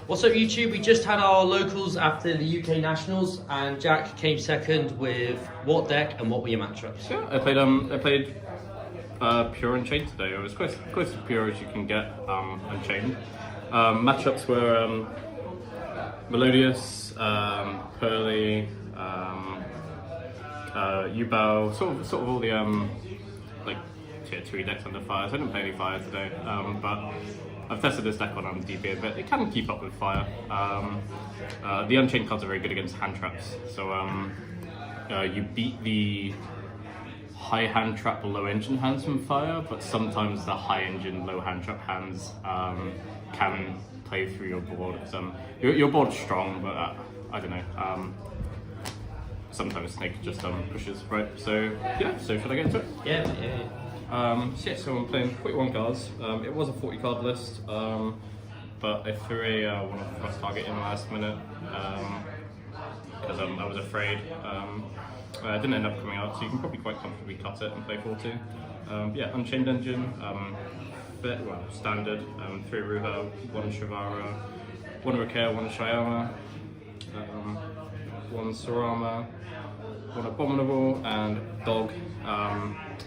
What's up, YouTube? We just had our locals after the UK Nationals, and Jack came second with what deck and what were your matchups? Yeah, I played pure Unchained today. It was close to pure as you can get Unchained. Matchups were Melodious, Pearly, YUBEL, sort of all the like tier 3 decks under fire. So I didn't play any fire today, but I've tested this deck on DP a bit. It can keep up with fire. The Unchained cards are very good against hand traps. So you beat the high hand trap, low engine hands from fire, but sometimes the high engine, low hand trap hands can play through your board. Your board's strong, but I don't know. Sometimes Snake just pushes, right? So yeah, so should I get into it? Yeah. So I'm playing 41 cards. It was a 40 card list, but I threw one of the first target in the last minute because I was afraid. It didn't end up coming out, so you can probably quite comfortably cut it and play 40. Yeah, Unchained Engine, standard, 3 Ruha, 1 Shavara, 1 Rakea, 1 Shyama, 1 Sarama, 1 Abominable, and Dog,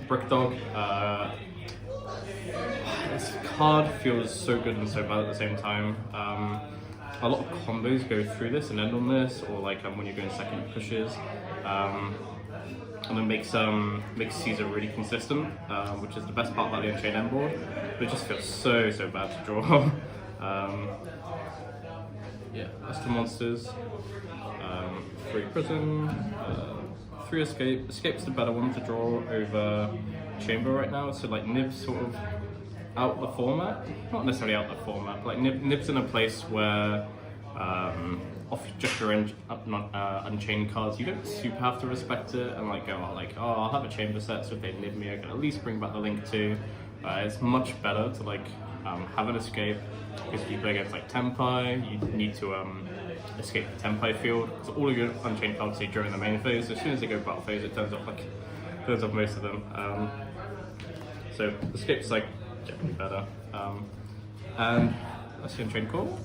Brick Dog. This card feels so good and so bad at the same time. A lot of combos go through this and end on this, or like when you're going second pushes, and it makes Caesar really consistent, which is the best part about the Unchained end board. But it just feels so bad to draw. Yeah, that's the monsters. 3 Prison, 3 Escape. Escape's the better one to draw over Chamber right now. So like Nib's sort of out the format, not necessarily out the format, but like Nib's in a place where off just your Unchained cards, you don't super have to respect it and like go, oh, I'll have a Chamber set, so if they Nib me, I can at least bring back the Link too. It's much better to like have an Escape, because if you play against like Tempai, you need to escape the Tempai field. So all of your Unchained cards see during the main phase. As soon as they go battle phase, it turns off most of them. So Escape's like definitely better. And that's the Unchained Core.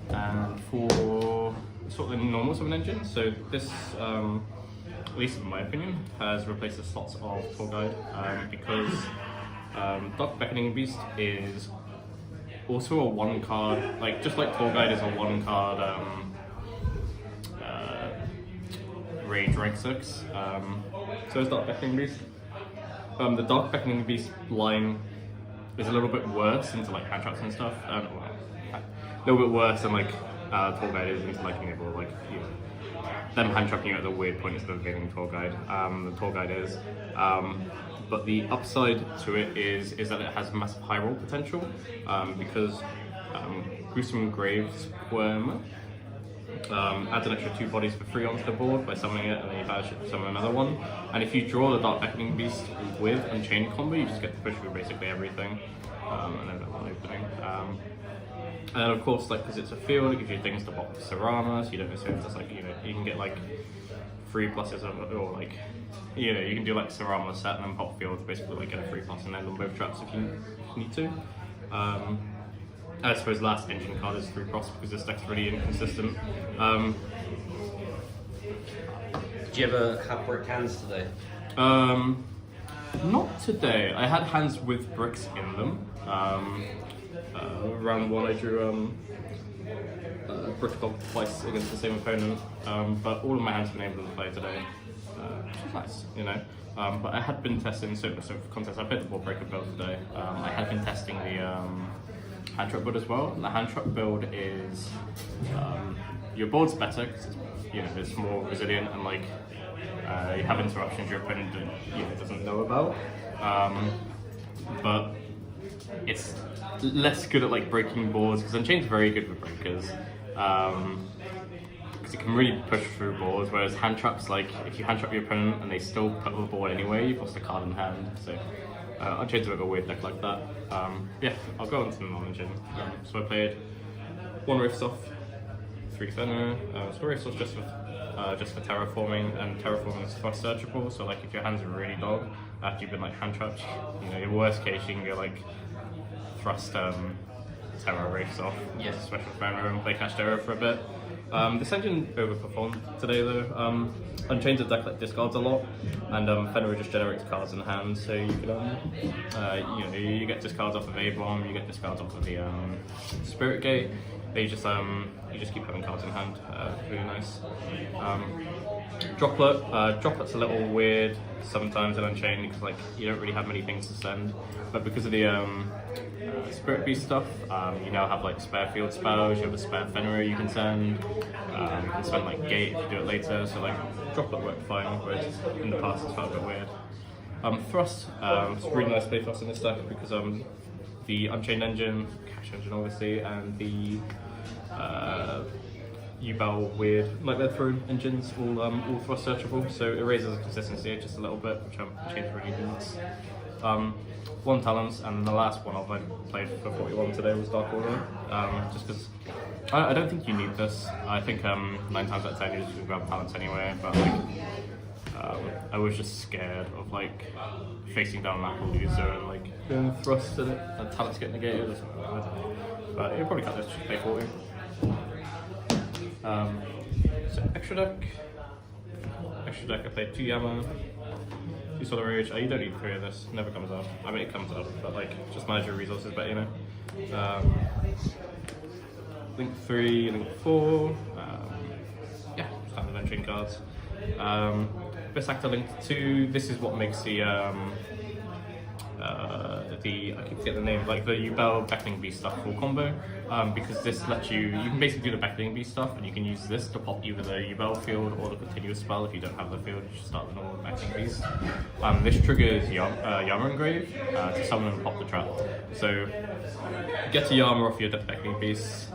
And for sort of the normal summon engine, so this, at least in my opinion, has replaced the slots of Tour Guide, because Dark Beckoning Beast is also a 1 card, like just like Tour Guide is a 1 card Rage rank 6. So is Dark Beckoning Beast. The Dark Beckoning Beast line is a little bit worse into like hand traps and stuff. A little bit worse than like Tour Guide is into like being able to like, you know, them hand trapping you at the weird point instead of getting Tour Guide. The Tour Guide is. But the upside to it is that it has massive high roll potential, because Gruesome Graves Worm adds an extra 2 bodies for free onto the board by summoning it, and then you banish it to summon another one. And if you draw the Dark Beckoning Beast with Unchained combo, you just get to push through basically everything, and then one opening. And then of course, like because it's a field, it gives you things to block Sarama, so you don't necessarily just like, you know, you can get like 3 pluses or like, you know, you can do like Sarama set and then pop field to basically like get a 3+ and end on both traps if you need to. I suppose last engine card is 3 cross because this deck's really inconsistent. Did you ever have brick hands today? Not today. I had hands with bricks in them. Round 1 I drew Brick Dog twice against the same opponent, but all of my hands have been able to play today, which is nice, you know. But I had been testing, so for contest, I played the Board Breaker build today. I had been testing the hand trap build as well. And the hand trap build is, your board's better because it's more resilient and like you have interruptions your opponent doesn't know about, but it's less good at like breaking boards because Unchained's very good with breakers. Because it can really push through boards, whereas hand traps, like if you hand trap your opponent and they still put on the board anyway, you've lost a card in hand. So Unchained's a bit of a weird deck like that. Yeah, I'll go on to the non-engine. So I played 1 Rift Off, 3 Center. So Rift Off just for terraforming, and terraforming is thrust searchable. So like if your hands are really dog after you've been like hand trapped, you know, your worst case you can go like thrust Terra race off. Yes. Special Pharaoh and play Cash Terror for a bit. This engine overperformed today though. Unchained deck that discards a lot, and Fenrir just generates cards in hand, so you can you get discards off of A-Bomb, you get discards off of the Spirit Gate. You just keep having cards in hand. Really nice. Droplet's a little weird sometimes in Unchained because like you don't really have many things to send, but because of the Spirit Beast stuff, you now have like spare field spells. You have a spare Fenrir you can send. You can spend like Gate if you do it later. So like Droplet worked fine, whereas in the past it's felt a bit weird. Thrust, it's really nice to play Thrust in this deck because the Unchained engine, Cash engine obviously, and the YUBEL weird Nightmare Throne engines all Thrust searchable, so it raises the consistency just a little bit, which Unchained really needs. 1 talents, and the last one I played for 41 today was Dark Order, just because I don't think you need this. I think 9 times out of 10 you just grab talents anyway, but like I was just scared of like facing down an Apple user and like doing Thrust in it and talents get negated or something. I don't know. But you probably cut this, just play 40. So extra deck, I played 2 Yama, 2 Solar Rage. You don't need 3 of this, never comes up. I mean it comes up, but like just manage your resources better, you know. Link 3, Link 4, yeah, standard Unchained cards. This actor Link 2, this is what makes the I keep forgetting the name, like the YUBEL Beckoning Beast stuff full combo, because this lets you can basically do the Beckoning Beast stuff, and you can use this to pop either the YUBEL field or the continuous spell. If you don't have the field, you just start the normal Beckoning Beast. This triggers Yama Engrave to summon and pop the trap. So get a Yama off your Beckoning Beast,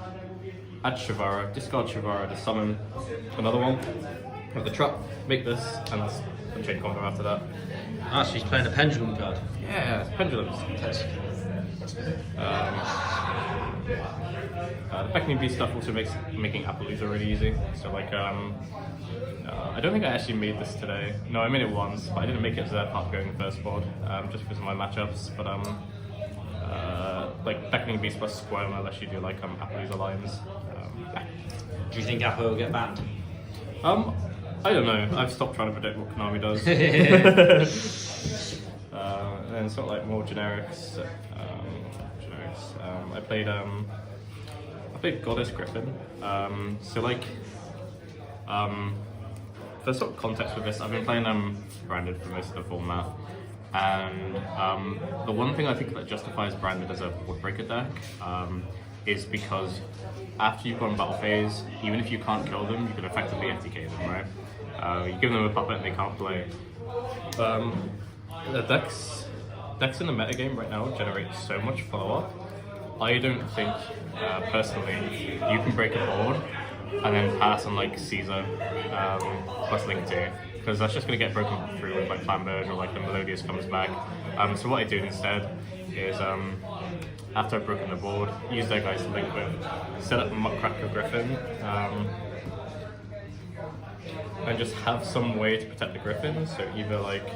add Shivara, discard Shivara to summon another one, have the trap, make this, and that's Unchained combo after that. Ah, so he's playing a pendulum card. Yeah, pendulums. The Beckoning Beast stuff also makes making Appaloosa really easy. So like, I don't think I actually made this today. No, I made it once, but I didn't make it to that part going first board, just because of my matchups. But like Beckoning Beast plus Squirm unless you do like Appaloosa lines. Yeah. Do you think Apple will get banned? I don't know. I've stopped trying to predict what Konami does. And then sort of like more generics. I played Goddess Griffin. So like, for sort of context with this, I've been playing branded for most of the format, and the one thing I think that justifies branded as a Woodbreaker deck is because after you've gone battle phase, even if you can't kill them, you can effectively FTK them, right? You give them a puppet and they can't play. The decks in the metagame right now generate so much follow-up. I don't think, personally, you can break a board and then pass on like Caesar plus Link 2, because that's just going to get broken through with like Flamberge or like the Melodious comes back. So what I do instead is, after I've broken the board, use their guys to link with, set up a Muckracker Griffin, and just have some way to protect the Griffin. So either like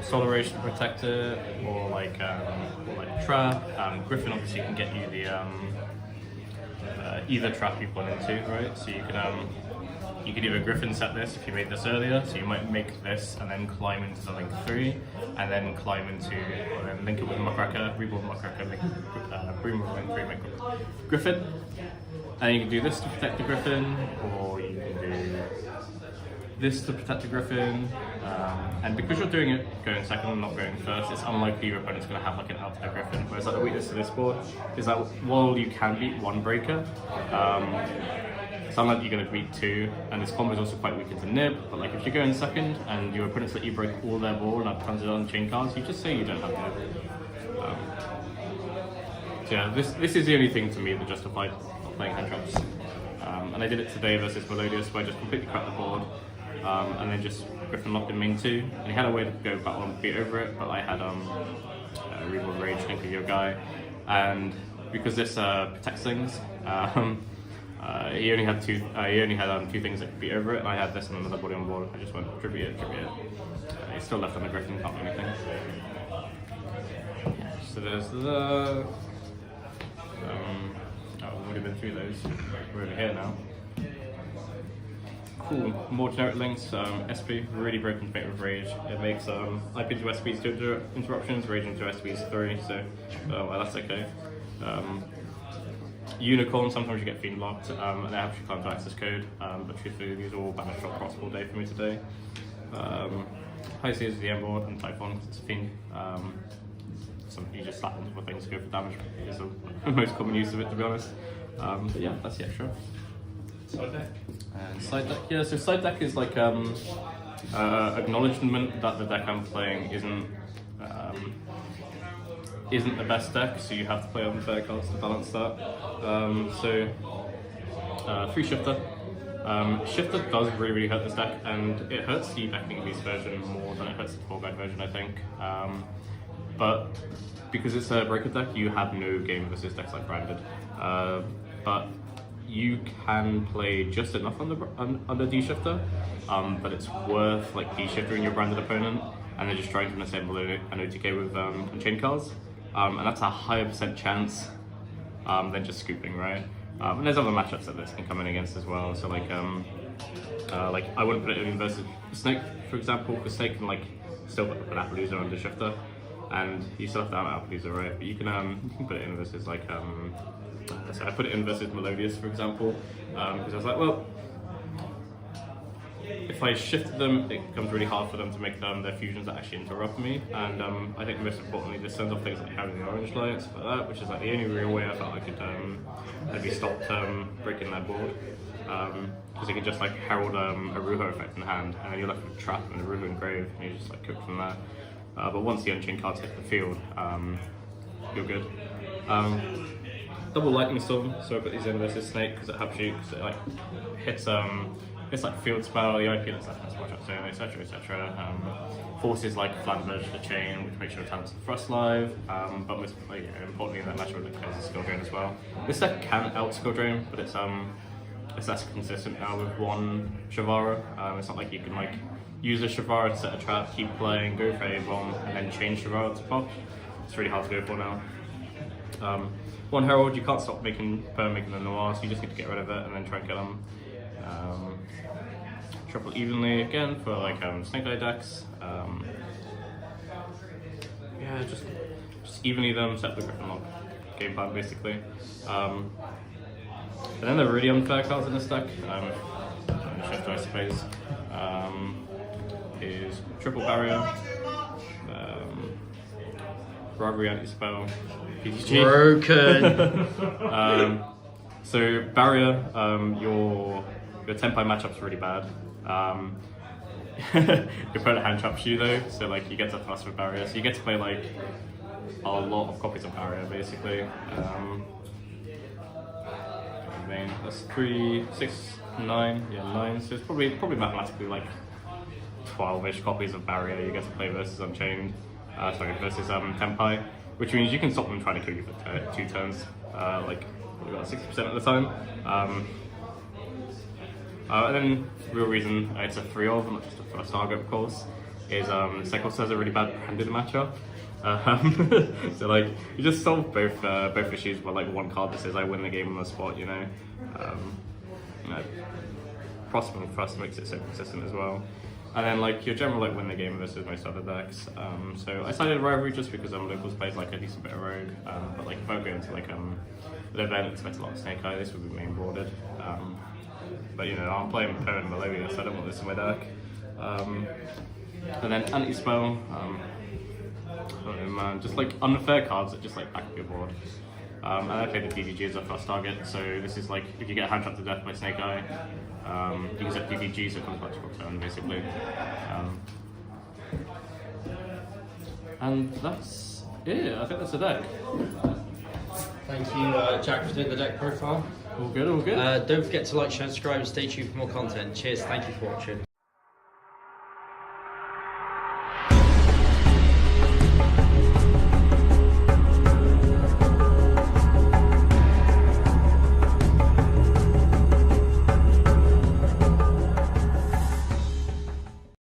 Solar Rage to protect it, or like Trap. Griffin obviously can get you the either trap you've gone into, right? So you could either Griffin set this if you made this earlier, so you might make this and then climb into the Link 3, and then climb into, or then link it with Muckracker, reborn Muckracker, make Bream of Link 3, make Griffin. And you can do this to protect the Griffin, or you can do this to protect the Griffin. And because you're doing it going second and not going first, it's unlikely your opponent's going to have like an out to the Griffin. Whereas like the weakness to this board is that while you can beat one breaker, it's unlikely you're going to beat 2, and this combo is also quite weak into Nib. But like if you're going second and your opponents let you break all their board and have tons of Unchained cards, you just say you don't have Nib. So yeah, this is the only thing to me that justified not playing hand traps. And I did it today versus Melodious, where I just completely cracked the board, and then just Griffin locked in main 2. And he had a way to go battle and beat over it, but I had Reborn Rage, link with your guy, and because this protects things, he only had two things that could beat over it, and I had this and another body on board. I just went tribute it. He's still left on the Griffin, can't do anything. So there's the I've already been through those. We're over here now. Cool. More generic links. SP, really broken to make with Rage. It makes IP into SPs 2 interruptions, Rage into SPs 3, so well, that's okay. Unicorn, sometimes you get Fiend locked, and they have can't do access code, but truthfully these are all banish shot possible day for me today. High Seas is the end board, and Typhon, because it's a Fiend. Something you just slap onto for things to go for damage is the most common use of it, to be honest. But yeah, that's the extra. Side deck. And side deck, yeah, so side deck is like acknowledgement that the deck I'm playing isn't the best deck, so you have to play unfair cards to balance that. So 3 Shifter. Shifter does really hurt this deck, and it hurts the backing beast version more than it hurts the 4-guide version, I think. But because it's a breaker deck, you have no game versus decks like Branded. But you can play just enough under D-Shifter, but it's worth like D-Shifting your Branded opponent and then just trying to disable an OTK with Unchained cards. And that's a higher % chance than just scooping, right? And there's other matchups that this can come in against as well. So like I wouldn't put it in versus Snake, for example, because Snake can like still put an Appaloosa under Shifter, and you still have to have an Appaloosa, right? But you can put it in versus like so I put it in versus Melodious, for example, because I was like, well, if I shift them, it becomes really hard for them to make their fusions that actually interrupt me. And I think most importantly, this sends off things like having the orange light, stuff like that, which is like the only real way I felt I could maybe stop breaking their board. Because you can just like herald a Ruho effect in hand, and then you're left with a trap and a Ruho engraved, and you just like cook from there. But once the Unchained cards hit the field, you're good. Double Lightning Storm, so I put these in versus Snake because it helps you, because it like hits it's like field spell, the IP that's like watch out zone, etc. etc. Forces like Flat Merge the Chain, which makes sure it taps the Thrust live, but most importantly that matchup it plays a skill drain as well. This deck can out skill drain, but it's less consistent now with one Shavara. It's not like you can like use a Shavara to set a trap, keep playing, go for a bomb, and then change Shavara to pop. It's really hard to go for now. One Herald, you can't stop making the Noir, so you just need to get rid of it and then try and get them. Triple evenly again for like Snake Eye decks. Yeah, just evenly them, set the Griffin Lock game plan basically. And then the really unfair cards in this deck, Shifter I suppose, is Triple Barrier, Robbery Anti-Spell, PTG. Broken! So Barrier, your Tempai matchup's really bad. Your opponent hand traps you though, so like you get to thrust with Barrier, so you get to play like a lot of copies of Barrier basically. That's 3, 6, 9, yeah 9, so it's probably mathematically like 12-ish copies of Barrier you get to play versus Unchained, versus Tempai, which means you can stop them trying to kill you for 2 turns, like about 60% of the time. And then real reason it's a 3-of, not just a first target of course, is Sekos has a really bad Branded matchup. So like you just solve both issues by like one card that says I win the game on the spot, you know. Prosper and Thrust makes it so consistent as well. And then like your general like win the game versus most other decks. So I sided Rivalry just because Locals plays like a decent bit of Rogue. But like if I go into like an event expect a lot of Snake Eye, this would be main boarded. But you know, I'm playing Poe and Melodious, so I don't want this in my deck. And then Anti-Spell, I don't know man, just like unfair cards that just like back up your board. And I play the DDG as a first target, so this is like, if you get hand trapped to death by Snake Eye, you can set DDG so it comes back to your turn basically. And that's it, I think that's the deck. Thank you, Jack, for doing the deck profile. All good, all good. Don't forget to like, share, subscribe, and stay tuned for more content. Cheers, thank you for watching.